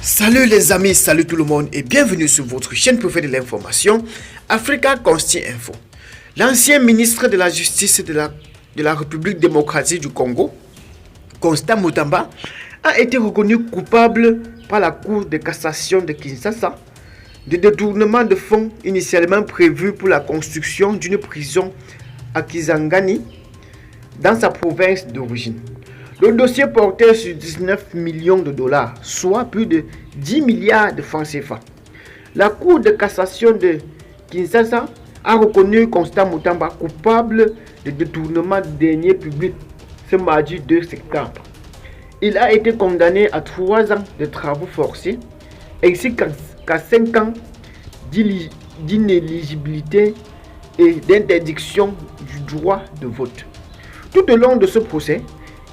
Salut les amis, salut tout le monde et bienvenue sur votre chaîne préférée de l'information, Africa Consti Info. L'ancien ministre de la Justice de la République démocratique du Congo, Constant Mutamba, a été reconnu coupable par la Cour de cassation de Kinshasa de détournement de fonds initialement prévus pour la construction d'une prison à Kisangani dans sa province d'origine. Le dossier portait sur 19 millions de dollars, soit plus de 10 milliards de francs CFA. La Cour de cassation de Kinshasa a reconnu Constant Mutamba coupable de détournement de deniers publics ce mardi 2 septembre. Il a été condamné à 3 ans de travaux forcés ainsi qu'à 5 ans d'inéligibilité et d'interdiction du droit de vote. Tout au long de ce procès,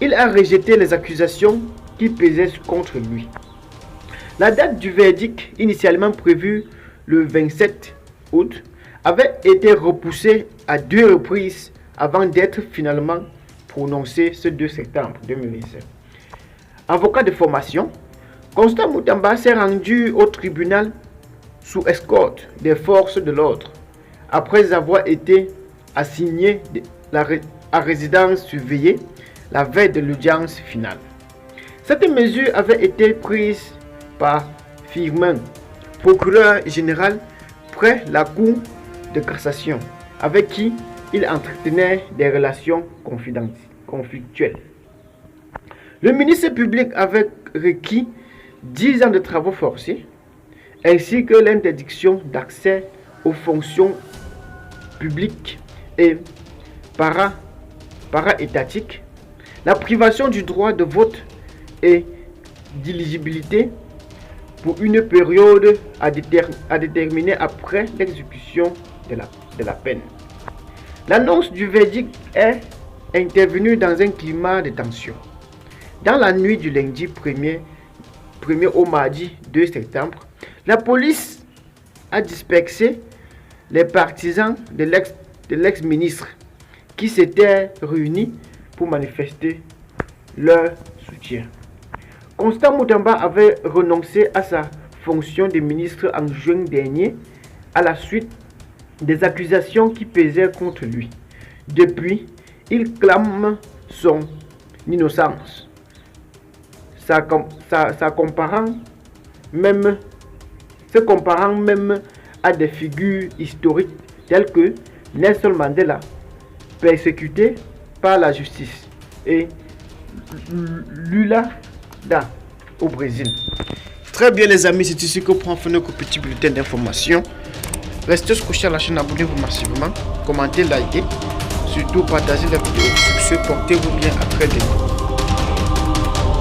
il a rejeté les accusations qui pesaient contre lui. La date du verdict, initialement prévue le 27 août, avait été repoussée à 2 reprises avant d'être finalement prononcée ce 2 septembre 2017. Avocat de formation, Constant Mutamba s'est rendu au tribunal sous escorte des forces de l'ordre, après avoir été assigné à résidence surveillée la veille de l'audience finale. Cette mesure avait été prise par Firmin, procureur général près la Cour de cassation, avec qui il entretenait des relations conflictuelles. Le ministère public avait requis 10 ans de travaux forcés, ainsi que l'interdiction d'accès aux fonctions publiques et para-étatiques, la privation du droit de vote et d'éligibilité pour une période à déterminer après l'exécution de la peine. L'annonce du verdict est intervenue dans un climat de tension. Dans la nuit du lundi 1er au mardi 2 septembre, la police a dispersé les partisans de l'ex-ministre qui s'étaient réunis pour manifester leur soutien. Constant Mutamba avait renoncé à sa fonction de ministre en juin dernier à la suite des accusations qui pesaient contre lui. Depuis, il clame son innocence, se comparant même à des figures historiques telles que Nelson Mandela, persécuté par la justice, et Lula da au Brésil. Très bien les amis, c'est ici que prend fin notre petit bulletin d'information. Restez scotchés à la chaîne, abonnez-vous massivement, commentez, likez, surtout partagez la vidéo. Sur ce, portez-vous bien, à très bientôt.